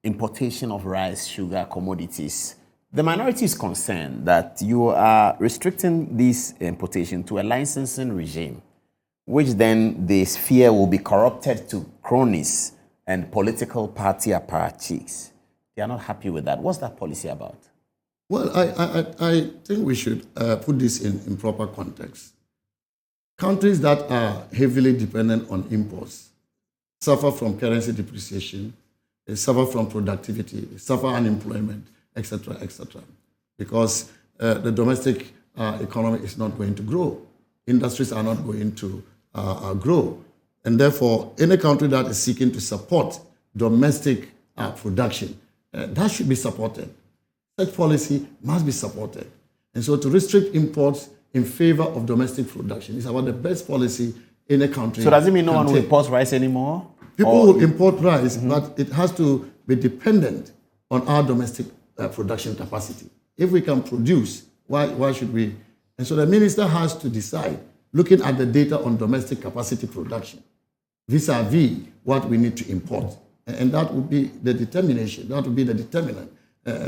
importation of rice, sugar, commodities. The minority is concerned that you are restricting this importation to a licensing regime, which then they fear will be corrupted to cronies and political party apparatchiks. They are not happy with that. What's that policy about? Well, I think we should put this in proper context. Countries that are heavily dependent on imports suffer from currency depreciation, they suffer from productivity, they suffer unemployment, etc., etc. Because the domestic economy is not going to grow. Industries are not going to grow. And therefore, any country that is seeking to support domestic production, that should be supported. Such policy must be supported. And so to restrict imports in favor of domestic production is about the best policy in a country. So does it mean no one will import rice anymore? People will import rice, but it has to be dependent on our domestic production capacity. If we can produce, why should we? And so the minister has to decide, looking at the data on domestic capacity production, vis-a-vis what we need to import. And that would be the determination, that would be the determinant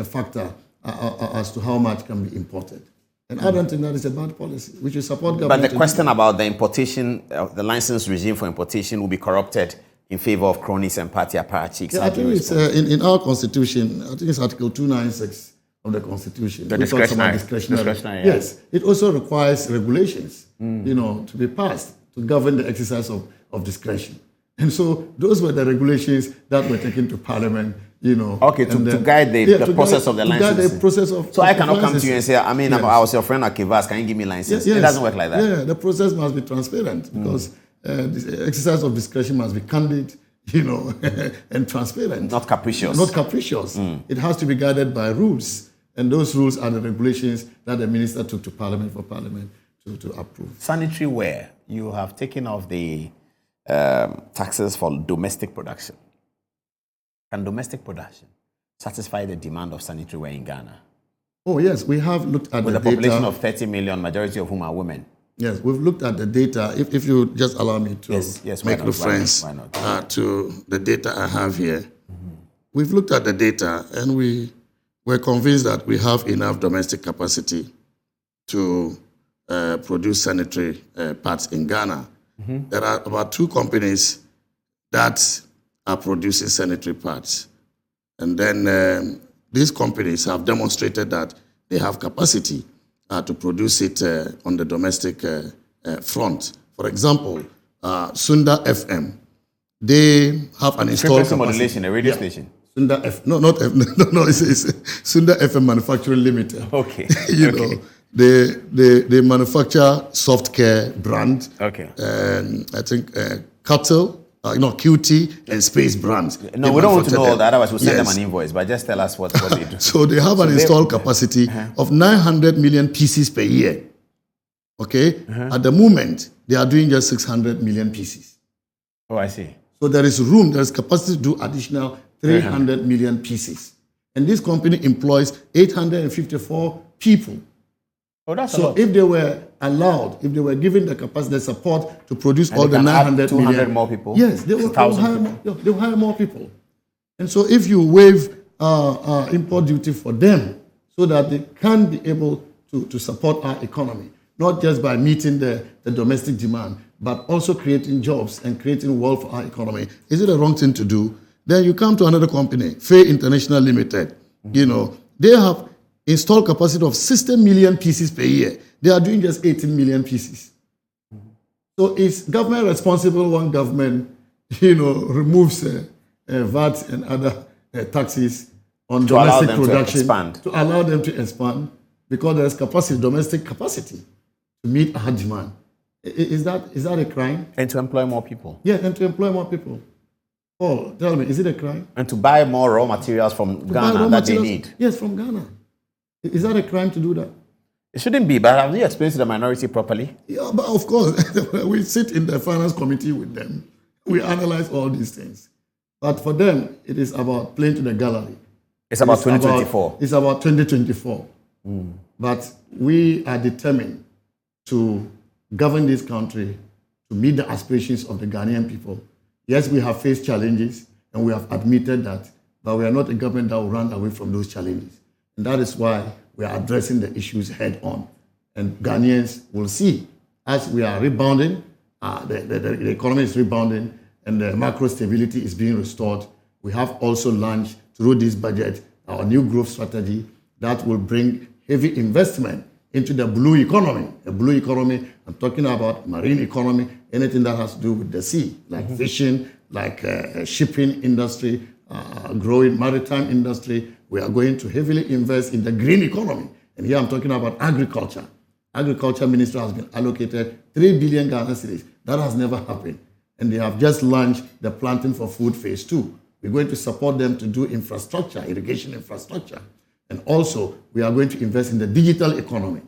factor as to how much can be imported. And I don't think that is a bad policy. We should support government. But the question about the importation, the license regime for importation will be corrupted in favor of cronies and party apparatchiks. Yeah, I think it's in our constitution, I think it's Article 296 of the Constitution. The discretionary. Yes. It also requires regulations, to be passed to govern the exercise of discretion. And so those were the regulations that were taken to Parliament, Okay, to guide the process of the license. To guide the process of So I cannot come to you and say, I was your friend at Kivas, can you give me license? Yes. It doesn't work like that. Yeah, the process must be transparent because the exercise of discretion must be candid, and transparent. Not capricious. Not capricious. It has to be guided by rules. And those rules are the regulations that the minister took to Parliament for Parliament to approve. Sanitary ware, you have taken off the taxes for domestic production. Can domestic production satisfy the demand of sanitary ware in Ghana? Oh, yes. We have looked at with the a population data. of 30 million, majority of whom are women. Yes, we've looked at the data. If you just allow me to make reference to the data I have here. We've looked at the data and we were convinced that we have enough domestic capacity to produce sanitary pads in Ghana. There are about 2 companies that are producing sanitary pads. And then these companies have demonstrated that they have capacity to produce it on the domestic front. For example, Sunda FM, they have an installed capacity. Modulation, a radio station. Sunda F, no, not F, no, it's Sunda FM Manufacturing Limited. Okay. They manufacture soft care brand. Okay. I think cattle. QT and Space brands. No, we don't want to know all that. Otherwise, we'll send them an invoice. But just tell us what they do. So they have an installed capacity of 900 million pieces per year. Okay? At the moment, they are doing just 600 million pieces. Oh, I see. So there is room, there is capacity to do additional 300 million pieces. And this company employs 854 people. Oh, that's so if they were allowed, if they were given the capacity, the support to produce all the 900 million more people. Yes, they will hire more people. And so if you waive import duty for them so that they can be able to support our economy, not just by meeting the domestic demand, but also creating jobs and creating wealth for our economy, is it a wrong thing to do? Then you come to another company, Faye International Limited. They have installed capacity of 60 million pieces per year. They are doing just 18 million pieces. So is government responsible when government, removes VAT and other taxes on domestic production to allow them to expand because there is capacity, domestic capacity to meet our demand? Is that a crime? And to employ more people. Yeah, and to employ more people. Oh, tell me, is it a crime? And to buy more raw materials from Ghana that they need. Yes, from Ghana. Is that a crime to do that? It shouldn't be, but have you explained to the minority properly? Yeah, but of course, we sit in the finance committee with them. We analyze all these things. But for them, it is about playing to the gallery. It's about 2024. It's about 2024. But we are determined to govern this country to meet the aspirations of the Ghanaian people. Yes, we have faced challenges. and we have admitted that, but we are not a government that will run away from those challenges. And that is why we are addressing the issues head on. And Ghanaians will see, as we are rebounding, the economy is rebounding, and the macro stability is being restored. We have also launched, through this budget, our new growth strategy that will bring heavy investment into the blue economy. The blue economy, I'm talking about marine economy, anything that has to do with the sea, like fishing, like shipping industry, growing maritime industry. We are going to heavily invest in the green economy. And here I'm talking about agriculture. Agriculture Ministry has been allocated 3 billion Ghana cedis. That has never happened. And they have just launched the Planting for Food Phase 2. We're going to support them to do infrastructure, irrigation infrastructure. And also, we are going to invest in the digital economy,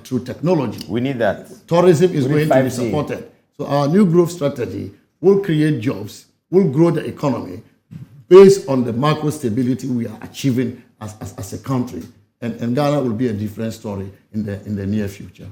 through technology. We need that. Tourism is going to be supported. So our new growth strategy will create jobs, will grow the economy based on the macro stability we are achieving as a country. And Ghana will be a different story in the near future.